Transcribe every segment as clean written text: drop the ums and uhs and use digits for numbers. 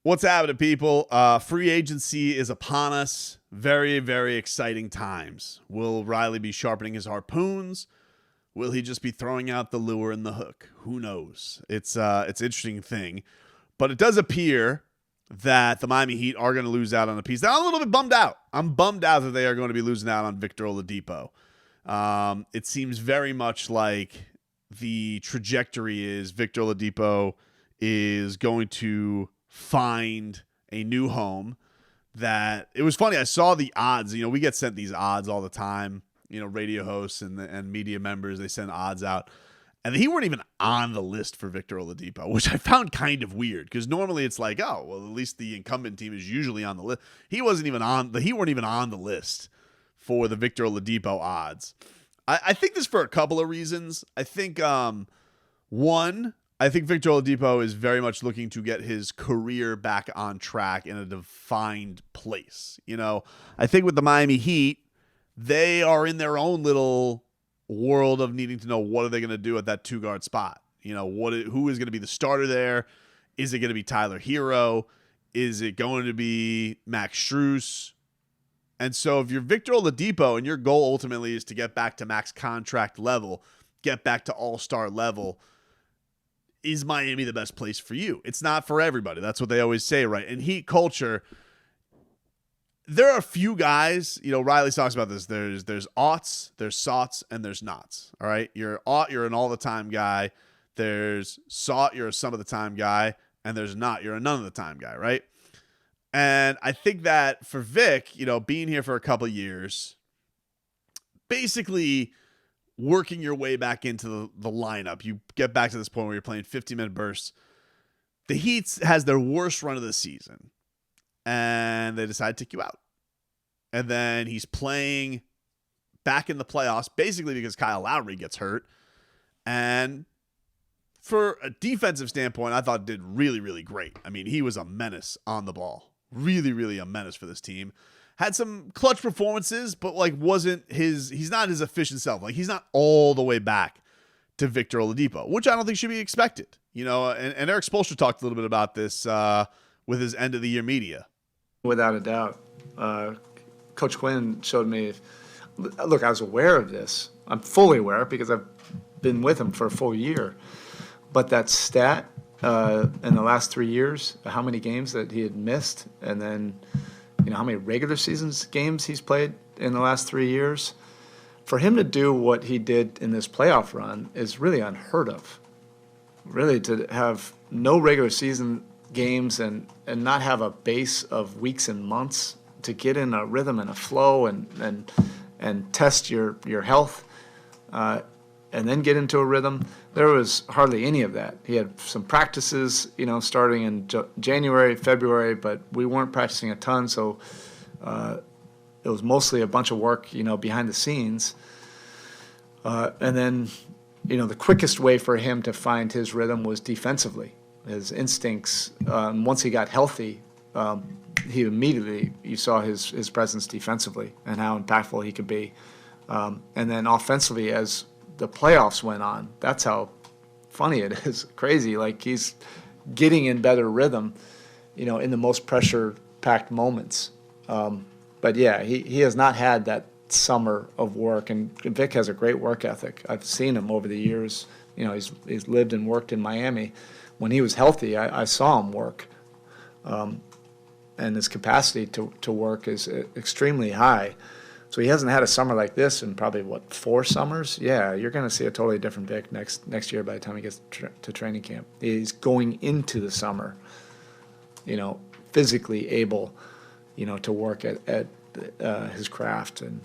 What's happening, people? Free agency is upon us. Very, very exciting times. Will Riley be sharpening his harpoons? Will he just be throwing out the lure and the hook? Who knows? It's an interesting thing. But it does appear that the Miami Heat are going to lose out on a piece. Now, I'm a little bit bummed out. I'm bummed out that they are going to be losing out on Victor Oladipo. It seems very much like the trajectory is Victor Oladipo is going to find a new home. That it was funny. I saw the odds. We get sent these odds all the time. Radio hosts and media members, they send odds out. And he weren't even on the list for Victor Oladipo, which I found kind of weird because normally it's like, oh, well, at least the incumbent team is usually on the list. He weren't even on the list for the Victor Oladipo odds. I think this for a couple of reasons. I think one, I think Victor Oladipo is very much looking to get his career back on track in a defined place. I think with the Miami Heat, they are in their own little world of needing to know what are they going to do at that two-guard spot. Who is going to be the starter there? Is it going to be Tyler Hero? Is it going to be Max Strus? And so if you're Victor Oladipo and your goal ultimately is to get back to max contract level, get back to all-star level, is Miami the best place for you? It's not for everybody. That's what they always say, right? In Heat culture, there are a few guys, Riley talks about this. There's aughts, there's sots, and there's nots. All right. You're aught, you're an all the time guy. There's sot, you're a some of the time guy. And there's not, you're a none of the time guy. Right. And I think that for Vic, being here for a couple of years, basically working your way back into the lineup, you get back to this point where you're playing 50-minute bursts. The Heat has their worst run of the season. And they decide to take you out. And then he's playing back in the playoffs, basically because Kyle Lowry gets hurt. And for a defensive standpoint, I thought did really, really great. I mean, he was a menace on the ball. Really, really a menace for this team. Had some clutch performances, but he's not his efficient self. He's not all the way back to Victor Oladipo, which I don't think should be expected. And Eric Spoelstra talked a little bit about this with his end of the year media. Without a doubt. Coach Quinn showed me, look, I was aware of this. I'm fully aware because I've been with him for a full year. But that stat in the last 3 years, how many games that he had missed, and then how many regular seasons games he's played in the last 3 years, for him to do what he did in this playoff run is really unheard of. Really, to have no regular season games and not have a base of weeks and months to get in a rhythm and a flow and test your health and then get into a rhythm. There was hardly any of that. He had some practices, starting in January, February, but we weren't practicing a ton, so it was mostly a bunch of work, behind the scenes. And then, the quickest way for him to find his rhythm was defensively. His instincts, once he got healthy, you saw his presence defensively and how impactful he could be. And then offensively, as the playoffs went on, that's how funny it is. Crazy. He's getting in better rhythm, in the most pressure-packed moments. But yeah, he has not had that summer of work, and Vic has a great work ethic. I've seen him over the years. He's lived and worked in Miami. When he was healthy, I saw him work, and his capacity to work is extremely high. So he hasn't had a summer like this in probably, 4 summers? Yeah, you're going to see a totally different Vic next year by the time he gets to training camp. He's going into the summer, physically able, to work at his craft, and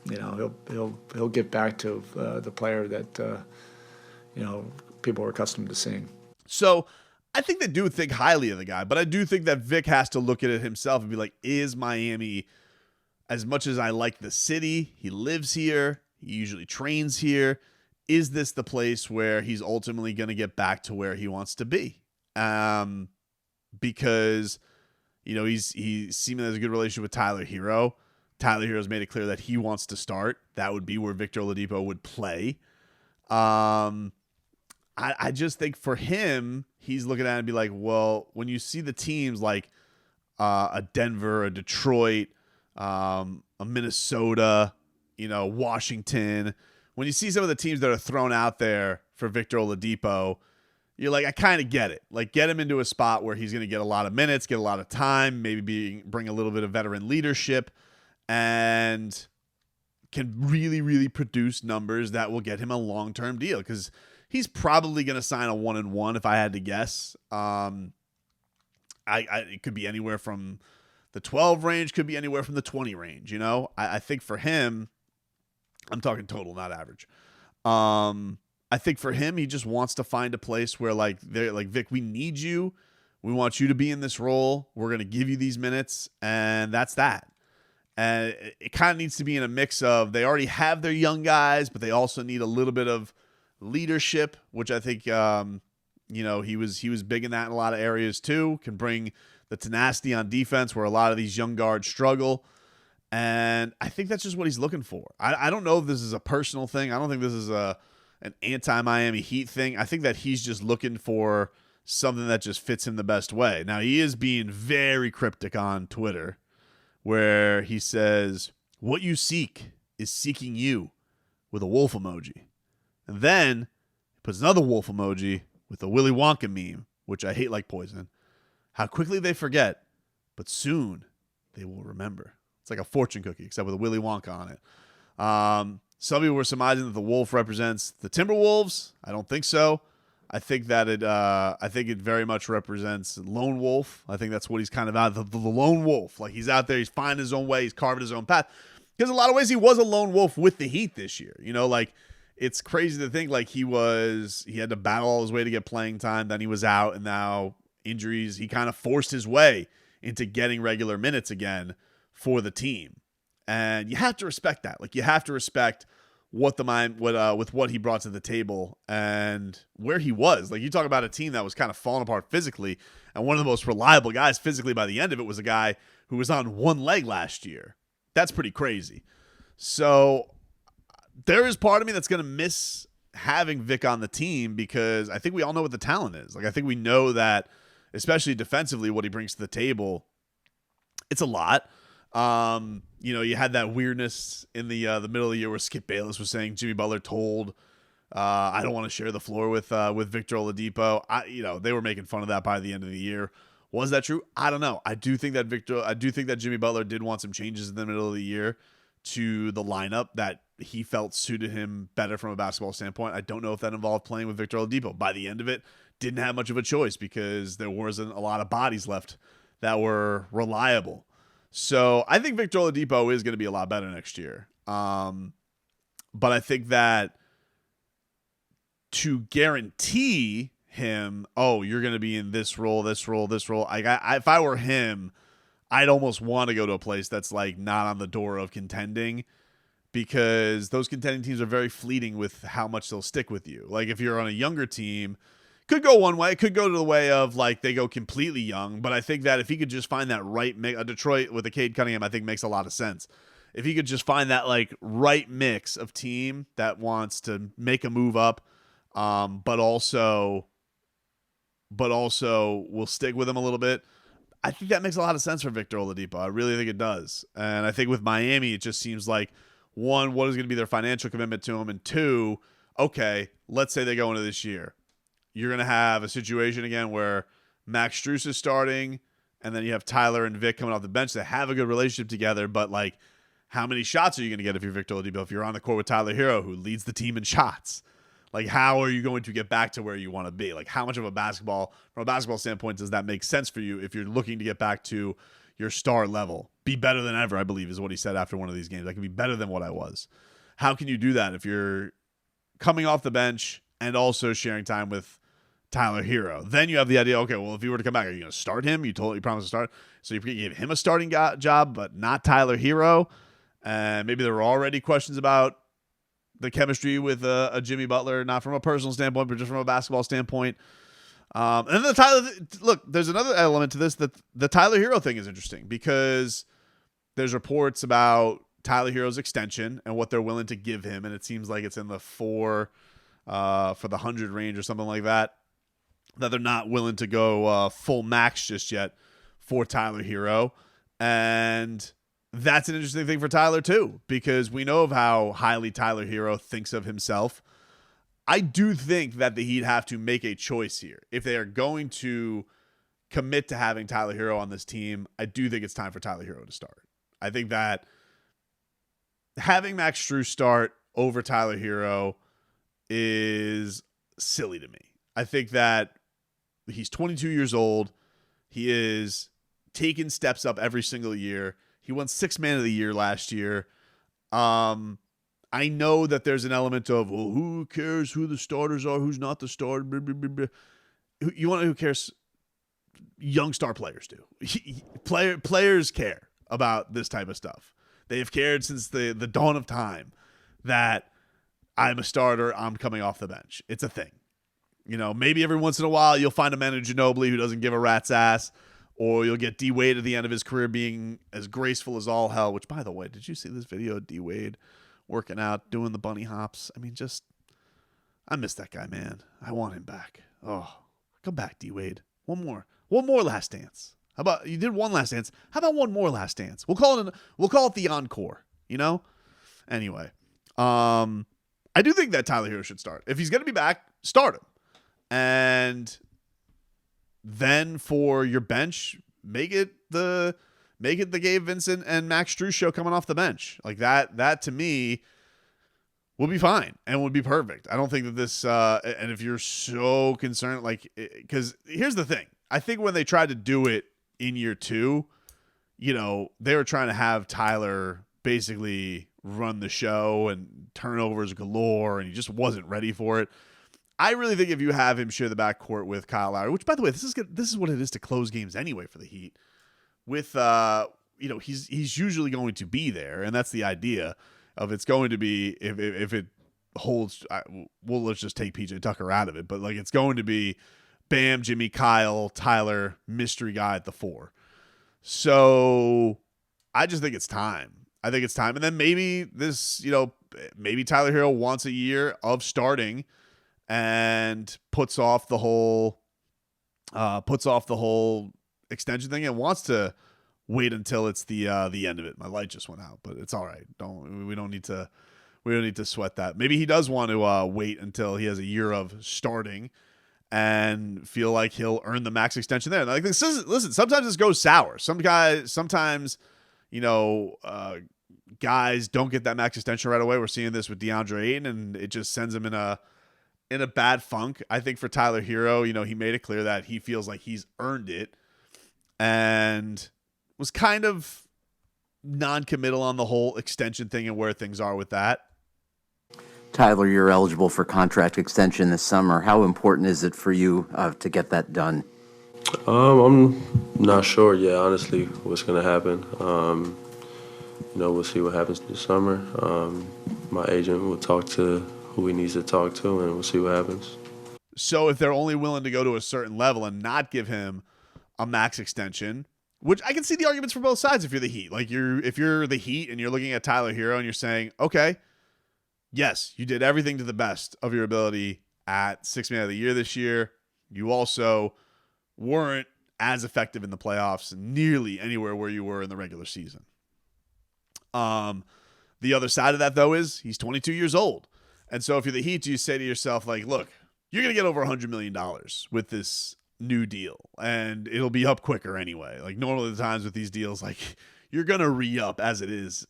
he'll get back to the player that people are accustomed to seeing. So I think they do think highly of the guy, but I do think that Vic has to look at it himself and be like, is Miami, as much as I like the city, he lives here, he usually trains here, is this the place where he's ultimately going to get back to where he wants to be? Because, he seemingly has a good relationship with Tyler Hero. Tyler Hero's made it clear that he wants to start. That would be where Victor Oladipo would play. I just think for him, he's looking at it and be like, well, when you see the teams like a Denver, a Detroit, a Minnesota, Washington, when you see some of the teams that are thrown out there for Victor Oladipo, you're like, I kind of get it. Like, get him into a spot where he's going to get a lot of minutes, get a lot of time, maybe bring a little bit of veteran leadership, and can really, really produce numbers that will get him a long-term deal, because he's probably going to sign a 1-1 if I had to guess. It could be anywhere from the 12 range, could be anywhere from the 20 range. I think for him, I'm talking total, not average. I think for him, he just wants to find a place where they're like, Vic, we need you. We want you to be in this role. We're going to give you these minutes, and that's that. And it kind of needs to be in a mix of, they already have their young guys, but they also need a little bit of leadership, which I think, he was big in that in a lot of areas too. Can bring the tenacity on defense where a lot of these young guards struggle. And I think that's just what he's looking for. I don't know if this is a personal thing. I don't think this is an anti-Miami Heat thing. I think that he's just looking for something that just fits him the best way. Now, he is being very cryptic on Twitter, where he says, what you seek is seeking you, with a wolf emoji. And then he puts another wolf emoji with a Willy Wonka meme, which I hate like poison. How quickly they forget, but soon they will remember. It's like a fortune cookie, except with a Willy Wonka on it. Some people were surmising that the wolf represents the Timberwolves. I don't think so. I think that it very much represents lone wolf. I think that's what he's kind of out, the lone wolf. Like, he's out there, he's finding his own way, he's carving his own path. Because in a lot of ways, he was a lone wolf with the Heat this year. It's crazy to think he had to battle all his way to get playing time. Then he was out, and now injuries. He kind of forced his way into getting regular minutes again for the team. And you have to respect that. You have to respect with what he brought to the table and where he was. You talk about a team that was kind of falling apart physically, and one of the most reliable guys physically by the end of it was a guy who was on one leg last year. That's pretty crazy. So there is part of me that's going to miss having Vic on the team, because I think we all know what the talent is. I think we know that, especially defensively, what he brings to the table, it's a lot. You had that weirdness in the middle of the year where Skip Bayless was saying Jimmy Butler told, I don't want to share the floor with Victor Oladipo. They were making fun of that by the end of the year. Was that true? I don't know. I do think that Jimmy Butler did want some changes in the middle of the year to the lineup that he felt suited him better from a basketball standpoint. I don't know if that involved playing with Victor Oladipo. By the end of it, didn't have much of a choice because there wasn't a lot of bodies left that were reliable. So I think Victor Oladipo is going to be a lot better next year. But I think that to guarantee him, you're going to be in this role. If I were him, I'd almost want to go to a place that's not on the door of contending, because those contending teams are very fleeting with how much they'll stick with you. If you're on a younger team, could go one way. It could go to the way of they go completely young. But I think that if he could just find that right mix, Detroit with a Cade Cunningham, I think makes a lot of sense. If he could just find that right mix of team that wants to make a move up, but also will stick with him a little bit, I think that makes a lot of sense for Victor Oladipo. I really think it does. And I think with Miami, it just seems like, one, what is going to be their financial commitment to him? And two, okay, let's say they go into this year. You're going to have a situation again where Max Strus is starting, and then you have Tyler and Vic coming off the bench. They have a good relationship together, but how many shots are you going to get if you're Victor Oladipo? If you're on the court with Tyler Hero, who leads the team in shots, how are you going to get back to where you want to be? How much of from a basketball standpoint, does that make sense for you if you're looking to get back to your star level? Be better than ever, I believe, is what he said after one of these games. I can be better than what I was. How can you do that if you're coming off the bench and also sharing time with Tyler Hero? Then you have the idea, okay, well, if he were to come back, are you going to start him? You promised to start. So you give him a starting job, but not Tyler Hero. And maybe there were already questions about the chemistry with a Jimmy Butler, not from a personal standpoint, but just from a basketball standpoint. And then there's another element to this, that the Tyler Hero thing is interesting, because there's reports about Tyler Hero's extension and what they're willing to give him. And it seems like it's in the 4 for the 100 range or something like that. that they're not willing to go full max just yet for Tyler Hero. And that's an interesting thing for Tyler too, because we know of how highly Tyler Hero thinks of himself. I do think that the Heat have to make a choice here. If they are going to commit to having Tyler Hero on this team, I do think it's time for Tyler Hero to start. I think that having Max Strus start over Tyler Hero is silly to me. I think that he's 22 years old. He is taking steps up every single year. He won 6th Man of the Year last year. I know that there's an element of, well, who cares who the starters are, who's not the starter. Blah, blah, blah, blah. You want to know who cares? Young star players do. Players care about this type of stuff. They have cared since the dawn of time that I'm a starter, I'm coming off the bench. It's a thing. You know, maybe every once in a while you'll find a Manu Ginobili who doesn't give a rat's ass, or you'll get D Wade at the end of his career being as graceful as all hell, which, by the way, did you see this video of D Wade working out, doing the bunny hops? I mean, I miss that guy, man. I want him back. Oh, come back, D Wade. One more last dance. How about, you did one last dance? How about one more last dance? We'll call it the encore, you know? Anyway, I do think that Tyler Hero should start. If he's going to be back, start him. And then for your bench, make it the Gabe Vincent and Max Strus show coming off the bench. Like that to me will be fine and would be perfect. I don't think that this, and if you're so concerned, like, because here's the thing. I think when they tried to do it in year 2, you know, they were trying to have Tyler basically run the show and turnovers galore, and he just wasn't ready for it. I really think if you have him share the backcourt with Kyle Lowry, which, by the way, this is what it is to close games anyway for the Heat. With you know, he's usually going to be there, and that's the idea of it's going to be if it holds. Well, let's just take PJ Tucker out of it, but like it's going to be Bam, Jimmy, Kyle, Tyler, mystery guy at the 4. So I just think it's time. I think it's time, and then maybe this, you know, maybe Tyler Hero wants a year of starting and puts off the whole extension thing and wants to wait until it's the end of it. My light just went out, but it's all right. We don't need to sweat that. Maybe he does want to wait until he has a year of starting and feel like he'll earn the max extension there. Like listen, sometimes this goes sour. Sometimes, you know, guys don't get that max extension right away. We're seeing this with DeAndre Ayton, and it just sends him in a bad funk. I think for Tyler Hero, you know, he made it clear that he feels like he's earned it and was kind of non-committal on the whole extension thing and where things are with that. Tyler, you're eligible for contract extension this summer. How important is it for you to get that done? I'm not sure yet, honestly, what's going to happen. You know, we'll see what happens this summer. My agent will talk to who he needs to talk to, and we'll see what happens. So if they're only willing to go to a certain level and not give him a max extension, which I can see the arguments for both sides if you're the Heat. Like if you're the Heat and you're looking at Tyler Hero and you're saying, okay, yes, you did everything to the best of your ability at 6th Man of the Year this year. You also weren't as effective in the playoffs nearly anywhere where you were in the regular season. The other side of that, though, is he's 22 years old. And so if you're the Heat, you say to yourself, like, look, you're going to get over $100 million with this new deal, and it'll be up quicker anyway. Like, normally the times with these deals, like, you're going to re-up as it is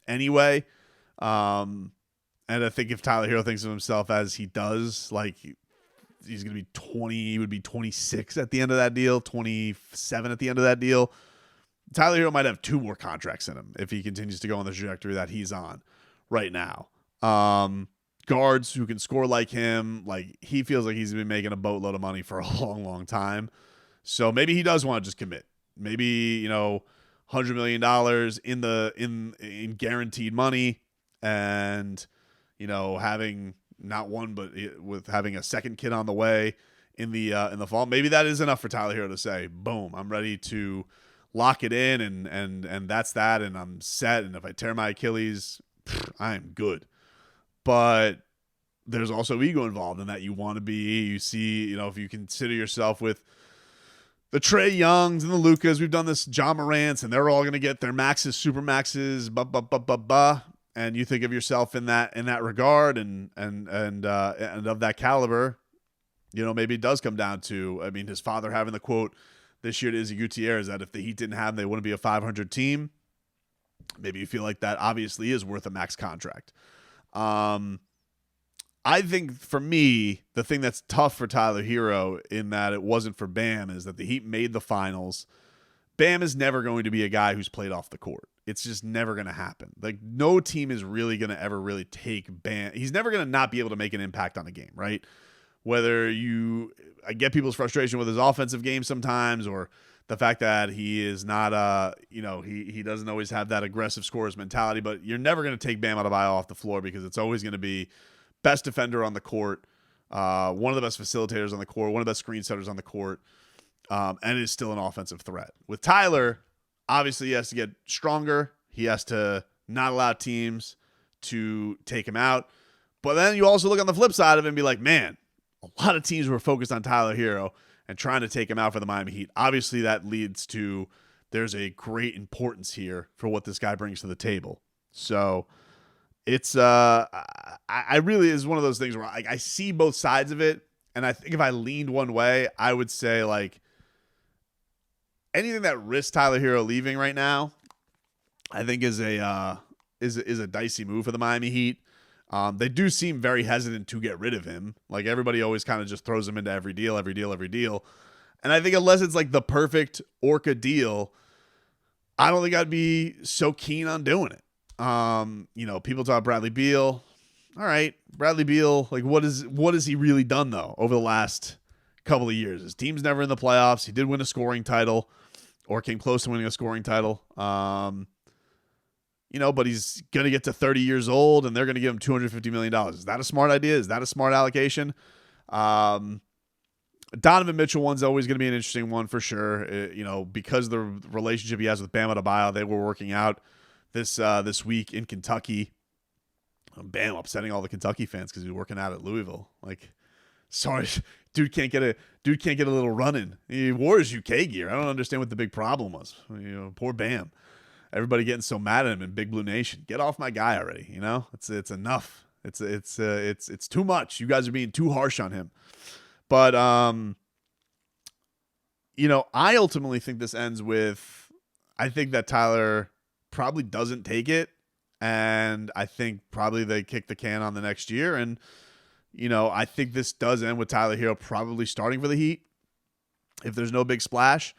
anyway. And I think if Tyler Hero thinks of himself as he does, like, he's going to be 20, he would be 26 at the end of that deal, 27 at the end of that deal. Tyler Hero might have 2 more contracts in him if he continues to go on the trajectory that he's on right now. Guards who can score like him, like he feels like he's been making a boatload of money for a long, long time. So maybe he does want to just commit. Maybe, you know, $100 million in guaranteed money, and, you know, having not one, but with having a second kid on the way in the fall. Maybe that is enough for Tyler Hero to say, boom, I'm ready to lock it in, and that's that, and I'm set. And if I tear my Achilles, I am good. But there's also ego involved in that. You see, if you consider yourself with the Trae Youngs and the Lucas, we've done this, John Morant's, and they're all going to get their maxes, super maxes, and you think of yourself in that regard and of that caliber, maybe it does come down to, his father having the quote this year to Izzy Gutierrez that if the Heat didn't have him, they wouldn't be a 500 team. Maybe you feel like that obviously is worth a max contract. I think for me, the thing that's tough for Tyler Hero in that it wasn't for Bam is that the Heat made the finals. Bam is never going to be a guy who's played off the court. It's just never going to happen. Like, no team is really going to ever really take Bam. He's never going to not be able to make an impact on the game, right? I get people's frustration with his offensive game sometimes, or the fact that he is not, he doesn't always have that aggressive scorer's mentality, but you're never going to take Bam Adebayo off the floor because it's always going to be best defender on the court, one of the best facilitators on the court, one of the best screen setters on the court, and is still an offensive threat. With Tyler, obviously he has to get stronger. He has to not allow teams to take him out. But then you also look on the flip side of it and be like, man, a lot of teams were focused on Tyler Hero and trying to take him out for the Miami Heat. Obviously that leads to there's a great importance here for what this guy brings to the table. So it's I really is one of those things where I see both sides of it, and I think if I leaned one way, I would say like anything that risks Tyler Hero leaving right now, I think is a dicey move for the Miami Heat. They do seem very hesitant to get rid of him. Like, everybody always kind of just throws him into every deal. And I think unless it's like the perfect Orca deal, I don't think I'd be so keen on doing it. People talk Bradley Beal. All right, Bradley Beal, like what has he really done though over the last couple of years? His team's never in the playoffs. He did win a scoring title, or came close to winning a scoring title. But he's going to get to 30 years old and they're going to give him $250 million. Is that a smart idea? Is that a smart allocation? Donovan Mitchell one's always going to be an interesting one for sure. Because of the relationship he has with Bam Adebayo, they were working out this week in Kentucky. Bam upsetting all the Kentucky fans because he was working out at Louisville. Like, sorry, dude can't get a little run in. He wore his UK gear. I don't understand what the big problem was. Poor Bam. Everybody getting so mad at him in Big Blue Nation. Get off my guy already. It's enough. It's too much. You guys are being too harsh on him. But I ultimately think this ends with, I think that Tyler probably doesn't take it, and I think probably they kick the can on the next year. And I think this does end with Tyler Hero probably starting for the Heat if there's no big splash.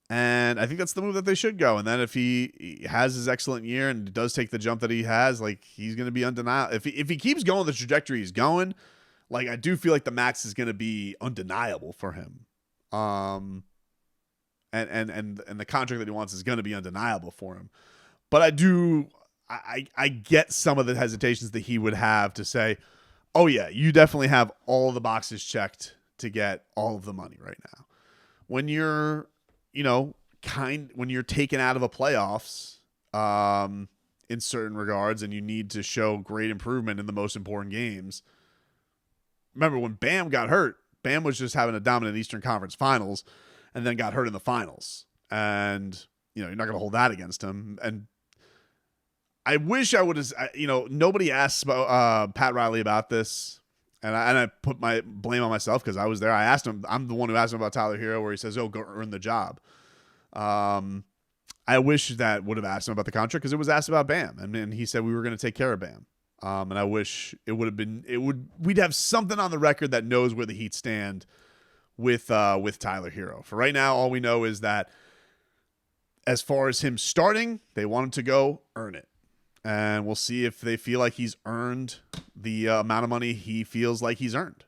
And I think that's the move that they should go. And then if he has his excellent year and does take the jump that he has, like, he's going to be undeniable. If he keeps going the trajectory he's going, like, I do feel like the max is going to be undeniable for him. And the contract that he wants is going to be undeniable for him. But I get some of the hesitations that he would have to say, oh yeah, you definitely have all the boxes checked to get all of the money right now. When you're when you're taken out of a playoffs in certain regards and you need to show great improvement in the most important games. Remember when Bam got hurt, Bam was just having a dominant Eastern Conference Finals and then got hurt in the finals. And, you're not going to hold that against him. And I wish I would have, nobody asked Pat Riley about this. And I put my blame on myself because I was there. I asked him. I'm the one who asked him about Tyler Hero, where he says, "Oh, go earn the job." I wish that would have asked him about the contract because it was asked about Bam, and he said we were going to take care of Bam. And I wish it would have been. We'd have something on the record that knows where the Heat stand with Tyler Hero. For right now, all we know is that as far as him starting, they want him to go earn it. And we'll see if they feel like he's earned the amount of money he feels like he's earned.